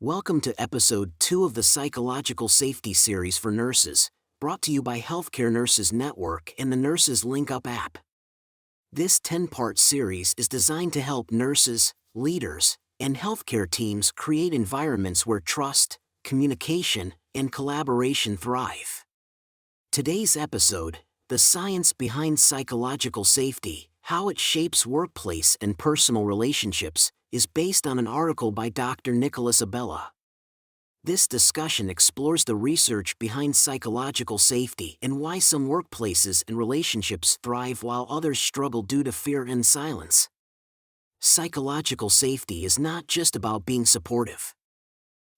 Welcome to episode 2 of the Psychological Safety Series for Nurses, brought to you by Healthcare Nurses Network and the Nurses Link Up app. This 10-part series is designed to help nurses, leaders, and healthcare teams create environments where trust, communication, and collaboration thrive. Today's episode, The Science Behind Psychological Safety, How It Shapes Workplace and Personal Relationships, is based on an article by Dr. Nicolas Abella. This discussion explores the research behind psychological safety and why some workplaces and relationships thrive while others struggle due to fear and silence. Psychological safety is not just about being supportive.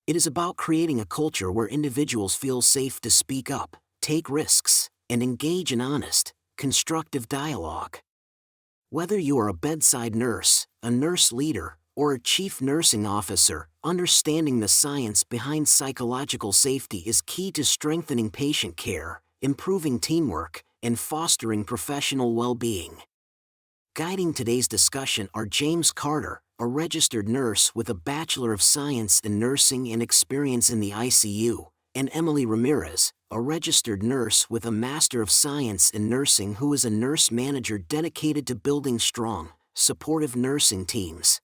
It is about creating a culture where individuals feel safe to speak up, take risks, and engage in honest, constructive dialogue. Whether you are a bedside nurse, a nurse leader, or a chief nursing officer, understanding the science behind psychological safety is key to strengthening patient care, improving teamwork, and fostering professional well-being. Guiding today's discussion are James Carter, a registered nurse with a Bachelor of Science in Nursing and experience in the ICU, and Emily Ramirez, a registered nurse with a Master of Science in Nursing who is a nurse manager dedicated to building strong, supportive nursing teams.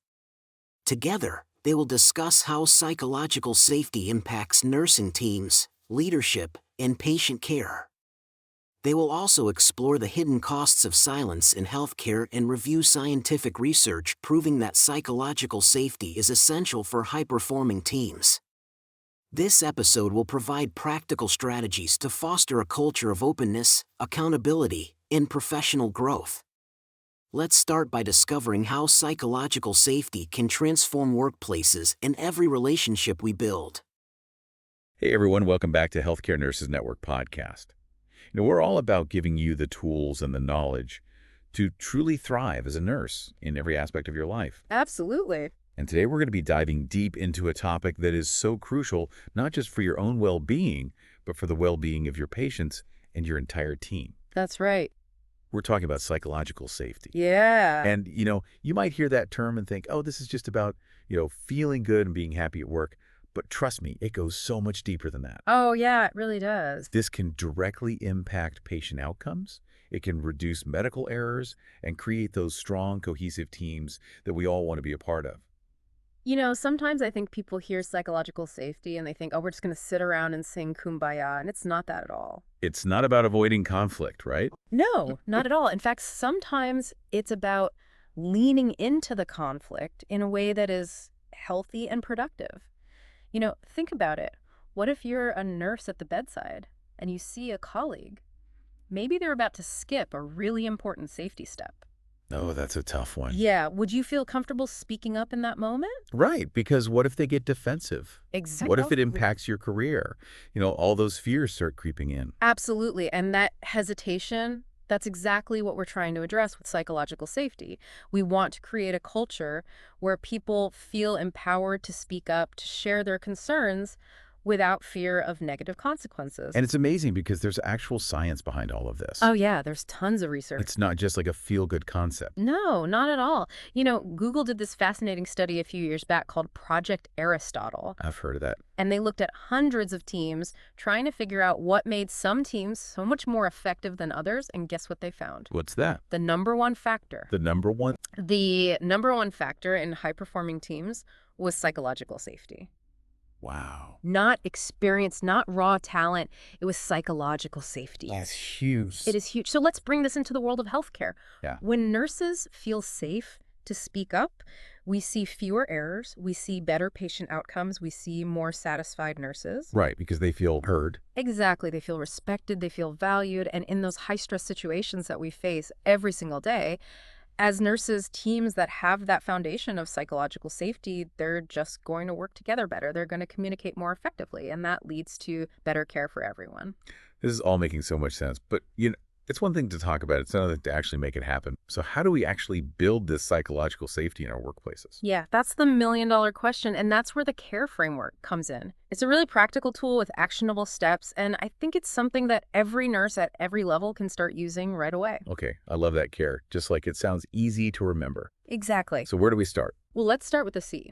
Together, they will discuss how psychological safety impacts nursing teams, leadership, and patient care. They will also explore the hidden costs of silence in healthcare and review scientific research proving that psychological safety is essential for high-performing teams. This episode will provide practical strategies to foster a culture of openness, accountability, and professional growth. Let's start by discovering how psychological safety can transform workplaces and every relationship we build. Hey everyone, welcome back to Healthcare Nurses Network podcast. We're all about giving you the tools and the knowledge to truly thrive as a nurse in every aspect of your life. Absolutely. And today we're going to be diving deep into a topic that is so crucial, not just for your own well-being, but for the well-being of your patients and your entire team. That's right. We're talking about psychological safety. Yeah. And, you might hear that term and think, oh, this is just about, feeling good and being happy at work. But trust me, it goes so much deeper than that. Oh, yeah, it really does. This can directly impact patient outcomes. It can reduce medical errors and create those strong, cohesive teams that we all want to be a part of. Sometimes I think people hear psychological safety and they think, oh, we're just going to sit around and sing Kumbaya, and it's not that at all. It's not about avoiding conflict, right? No, not at all. In fact, sometimes it's about leaning into the conflict in a way that is healthy and productive. Think about it. What if you're a nurse at the bedside and you see a colleague? Maybe they're about to skip a really important safety step. Oh, that's a tough one. Yeah. Would you feel comfortable speaking up in that moment? Right, because what if they get defensive? Exactly. What if it impacts your career? All those fears start creeping in. Absolutely. And that hesitation, that's exactly what we're trying to address with psychological safety. We want to create a culture where people feel empowered to speak up, to share their concerns without fear of negative consequences. And it's amazing because there's actual science behind all of this. Oh, yeah, there's tons of research. It's not just like a feel-good concept. No, not at all. Google did this fascinating study a few years back called Project Aristotle. I've heard of that. And they looked at hundreds of teams trying to figure out what made some teams so much more effective than others. And guess what they found? What's that? The number one factor. The number one? The number one factor in high-performing teams was psychological safety. Wow. Not experience, not raw talent. It was psychological safety. That's huge. It is huge. So let's bring this into the world of healthcare. Yeah. When nurses feel safe to speak up, we see fewer errors, we see better patient outcomes, we see more satisfied nurses. Right, because they feel heard. Exactly. They feel respected, they feel valued, and in those high-stress situations that we face every single day, as nurses, teams that have that foundation of psychological safety, they're just going to work together better. They're going to communicate more effectively, and that leads to better care for everyone. This is all making so much sense. But, it's one thing to talk about. It's another to actually make it happen. So how do we actually build this psychological safety in our workplaces? Yeah, that's the million-dollar question, and that's where the care framework comes in. It's a really practical tool with actionable steps, and I think it's something that every nurse at every level can start using right away. Okay, I love that care. Just like it sounds easy to remember. Exactly. So where do we start? Well, let's start with the C.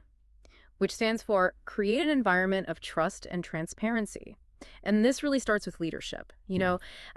which stands for Create an Environment of Trust and Transparency. And this really starts with leadership.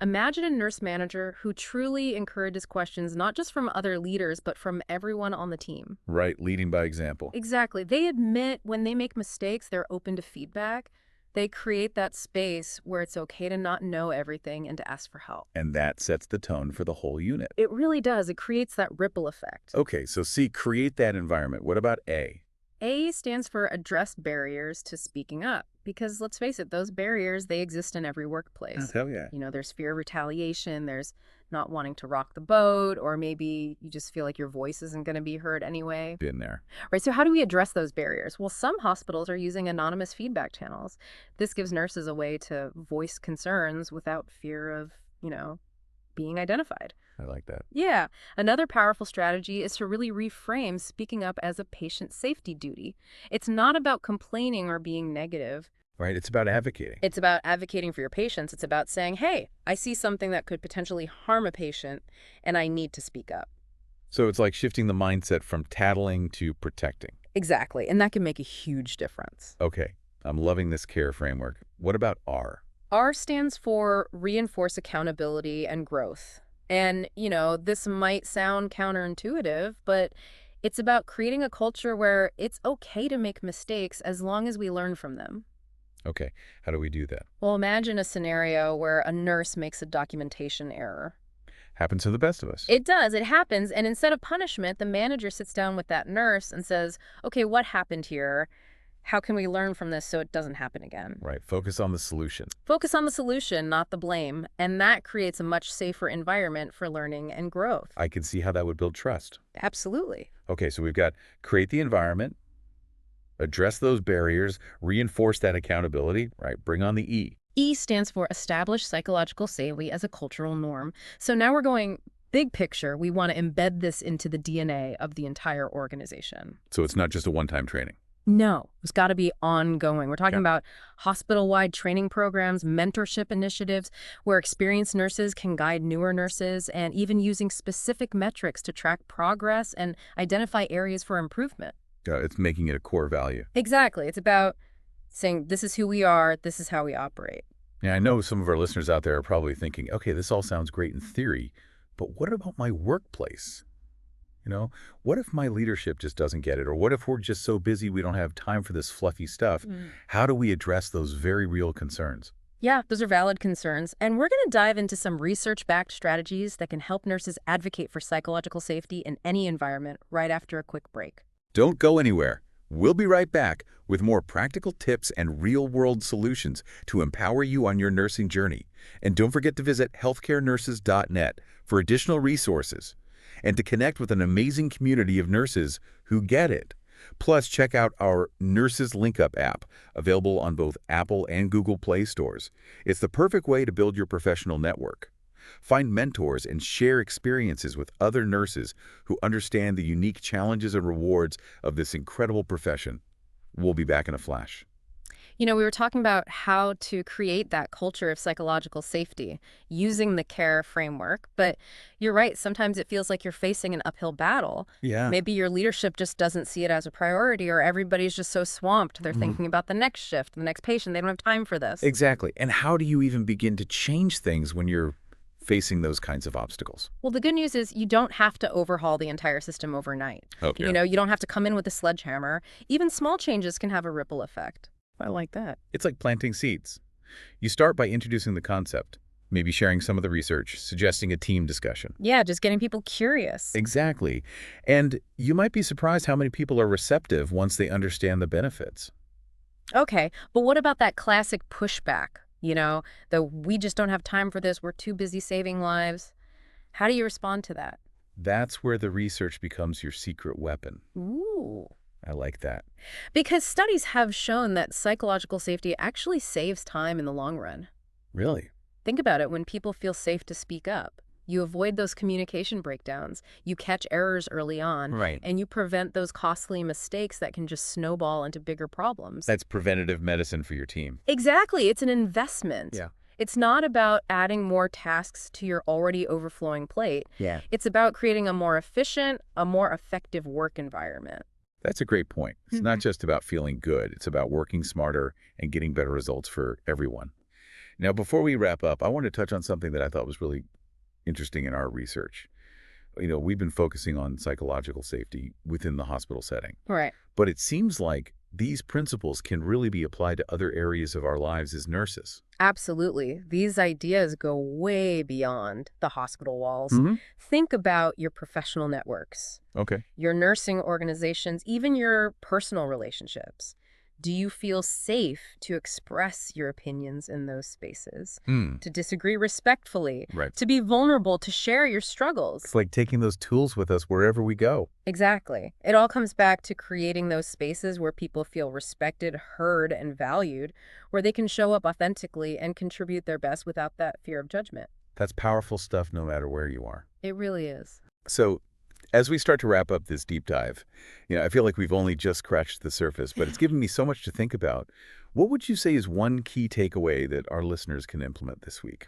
Imagine a nurse manager who truly encourages questions not just from other leaders, but from everyone on the team. Right, leading by example. Exactly. They admit when they make mistakes, they're open to feedback. They create that space where it's okay to not know everything and to ask for help. And that sets the tone for the whole unit. It really does. It creates that ripple effect. Okay, so C, create that environment. What about A? A stands for address barriers to speaking up. Because let's face it, those barriers, they exist in every workplace. Hell yeah. There's fear of retaliation, there's not wanting to rock the boat, or maybe you just feel like your voice isn't going to be heard anyway. Been there. Right, so how do we address those barriers? Well, some hospitals are using anonymous feedback channels. This gives nurses a way to voice concerns without fear of, being identified. I like that. Yeah. Another powerful strategy is to really reframe speaking up as a patient safety duty. It's not about complaining or being negative. Right, it's about advocating. It's about advocating for your patients. It's about saying, hey, I see something that could potentially harm a patient, and I need to speak up. So it's like shifting the mindset from tattling to protecting. Exactly, and that can make a huge difference. Okay, I'm loving this care framework. What about R? R stands for reinforce accountability and growth. And, this might sound counterintuitive, but it's about creating a culture where it's okay to make mistakes as long as we learn from them. Okay, how do we do that? Well, imagine a scenario where a nurse makes a documentation error. Happens to the best of us. It does. It happens. And instead of punishment, the manager sits down with that nurse and says, okay, what happened here? How can we learn from this so it doesn't happen again? Right, focus on the solution. Focus on the solution, not the blame. And that creates a much safer environment for learning and growth. I can see how that would build trust. Absolutely. Okay, so we've got create the environment, address those barriers, reinforce that accountability, right? Bring on the E. E stands for establish psychological safety as a cultural norm. So now we're going big picture. We want to embed this into the DNA of the entire organization. So it's not just a one-time training. No, it's got to be ongoing. We're talking about hospital-wide training programs, mentorship initiatives, where experienced nurses can guide newer nurses, and even using specific metrics to track progress and identify areas for improvement. It's making it a core value. Exactly. It's about saying, this is who we are, this is how we operate. Yeah, I know some of our listeners out there are probably thinking, okay, this all sounds great in theory, but what about my workplace? What if my leadership just doesn't get it? Or what if we're just so busy we don't have time for this fluffy stuff? How do we address those very real concerns? Yeah, those are valid concerns. And we're going to dive into some research-backed strategies that can help nurses advocate for psychological safety in any environment right after a quick break. Don't go anywhere. We'll be right back with more practical tips and real-world solutions to empower you on your nursing journey. And don't forget to visit healthcarenurses.net for additional resources and to connect with an amazing community of nurses who get it. Plus, check out our Nurses Link Up app, available on both Apple and Google Play stores. It's the perfect way to build your professional network. Find mentors and share experiences with other nurses who understand the unique challenges and rewards of this incredible profession. We'll be back in a flash. We were talking about how to create that culture of psychological safety using the CARE framework, but you're right, sometimes it feels like you're facing an uphill battle. Yeah. Maybe your leadership just doesn't see it as a priority, or everybody's just so swamped. They're thinking about the next shift, the next patient. They don't have time for this. Exactly. And how do you even begin to change things when you're facing those kinds of obstacles? Well, the good news is you don't have to overhaul the entire system overnight. Okay. You don't have to come in with a sledgehammer. Even small changes can have a ripple effect. I like that. It's like planting seeds. You start by introducing the concept, maybe sharing some of the research, suggesting a team discussion. Yeah, just getting people curious. Exactly. And you might be surprised how many people are receptive once they understand the benefits. Okay, but what about that classic pushback? We just don't have time for this. We're too busy saving lives. How do you respond to that? That's where the research becomes your secret weapon. Ooh. I like that. Because studies have shown that psychological safety actually saves time in the long run. Really? Think about it. When people feel safe to speak up, you avoid those communication breakdowns, you catch errors early on, Right. and you prevent those costly mistakes that can just snowball into bigger problems. That's preventative medicine for your team. Exactly. It's an investment. Yeah. It's not about adding more tasks to your already overflowing plate. Yeah. It's about creating a more efficient, a more effective work environment. That's a great point. It's not just about feeling good. It's about working smarter and getting better results for everyone. Now, before we wrap up, I want to touch on something that I thought was really interesting in our research. We've been focusing on psychological safety within the hospital setting, Right. but it seems like these principles can really be applied to other areas of our lives as nurses. Absolutely. These ideas go way beyond the hospital walls. Hmm. Think about your professional networks, Okay. your nursing organizations, even your personal relationships. Do you feel safe to express your opinions in those spaces, Hmm. to disagree respectfully, Right. to be vulnerable, to share your struggles? It's like taking those tools with us wherever we go. Exactly. It all comes back to creating those spaces where people feel respected, heard, and valued, where they can show up authentically and contribute their best without that fear of judgment. That's powerful stuff no matter where you are. It really is. So, as we start to wrap up this deep dive, I feel like we've only just scratched the surface, but it's given me so much to think about. What would you say is one key takeaway that our listeners can implement this week?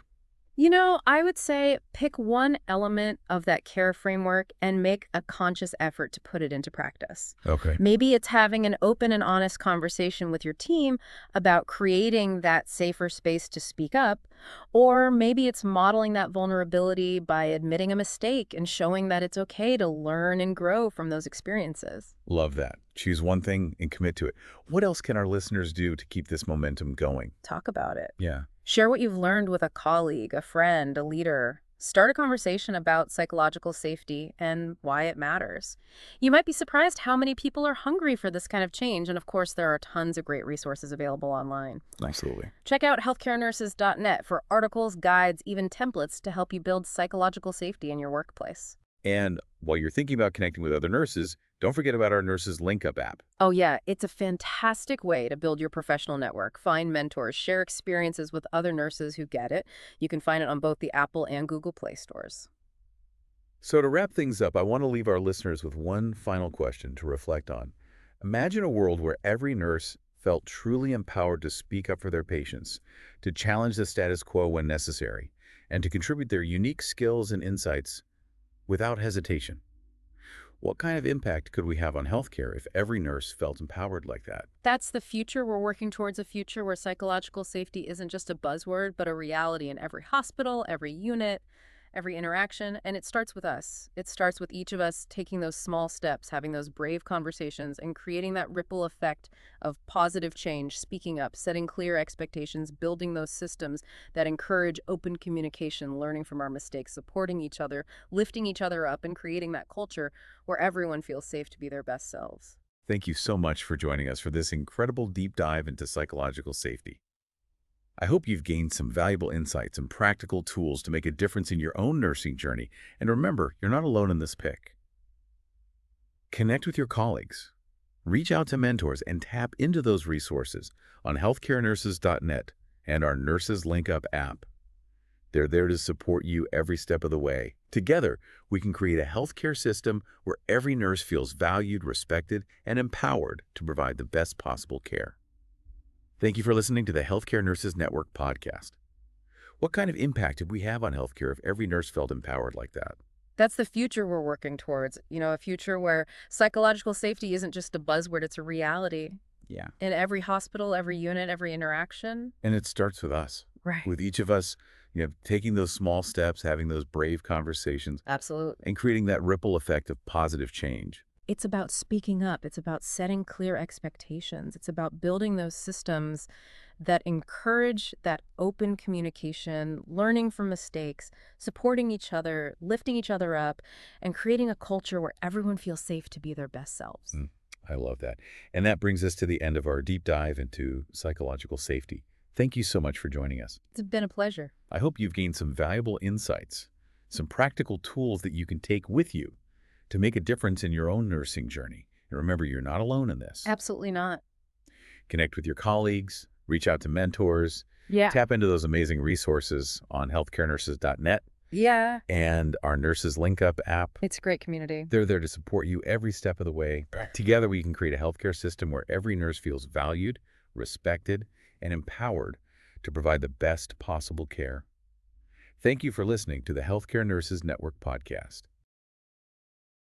I would say pick one element of that care framework and make a conscious effort to put it into practice. Okay. Maybe it's having an open and honest conversation with your team about creating that safer space to speak up, or maybe it's modeling that vulnerability by admitting a mistake and showing that it's okay to learn and grow from those experiences. Love that. Choose one thing and commit to it. What else can our listeners do to keep this momentum going? Talk about it. Yeah. Share what you've learned with a colleague, a friend, a leader. Start a conversation about psychological safety and why it matters. You might be surprised how many people are hungry for this kind of change, and of course, there are tons of great resources available online. Absolutely. Check out healthcarenurses.net for articles, guides, even templates to help you build psychological safety in your workplace. And while you're thinking about connecting with other nurses, don't forget about our Nurses Link Up app. Oh yeah, it's a fantastic way to build your professional network, find mentors, share experiences with other nurses who get it. You can find it on both the Apple and Google Play stores. So to wrap things up, I want to leave our listeners with one final question to reflect on. Imagine a world where every nurse felt truly empowered to speak up for their patients, to challenge the status quo when necessary, and to contribute their unique skills and insights without hesitation. What kind of impact could we have on healthcare if every nurse felt empowered like that? That's the future. We're working towards a future where psychological safety isn't just a buzzword, but a reality in every hospital, every unit, every interaction. And it starts with us. It starts with each of us taking those small steps, having those brave conversations, and creating that ripple effect of positive change, speaking up, setting clear expectations, building those systems that encourage open communication, learning from our mistakes, supporting each other, lifting each other up, and creating that culture where everyone feels safe to be their best selves. Thank you so much for joining us for this incredible deep dive into psychological safety. I hope you've gained some valuable insights and practical tools to make a difference in your own nursing journey. And remember, you're not alone in this pick. Connect with your colleagues, reach out to mentors, and tap into those resources on healthcarenurses.net and our Nurses Link Up app. They're there to support you every step of the way. Together, we can create a healthcare system where every nurse feels valued, respected, and empowered to provide the best possible care. Thank you for listening to the Healthcare Nurses Network podcast. What kind of impact did we have on healthcare if every nurse felt empowered like that? That's the future we're working towards, a future where psychological safety isn't just a buzzword, it's a reality Yeah. in every hospital, every unit, every interaction. And it starts with us, Right. with each of us, taking those small steps, having those brave conversations, Absolutely. and creating that ripple effect of positive change. It's about speaking up. It's about setting clear expectations. It's about building those systems that encourage that open communication, learning from mistakes, supporting each other, lifting each other up, and creating a culture where everyone feels safe to be their best selves. I love that. And that brings us to the end of our deep dive into psychological safety. Thank you so much for joining us. It's been a pleasure. I hope you've gained some valuable insights, some practical tools that you can take with you to make a difference in your own nursing journey. And remember, you're not alone in this. Absolutely not. Connect with your colleagues, reach out to mentors, Yeah. tap into those amazing resources on healthcarenurses.net Yeah. and our Nurses Link Up app. It's a great community. They're there to support you every step of the way. Together, we can create a healthcare system where every nurse feels valued, respected, and empowered to provide the best possible care. Thank you for listening to the Healthcare Nurses Network podcast.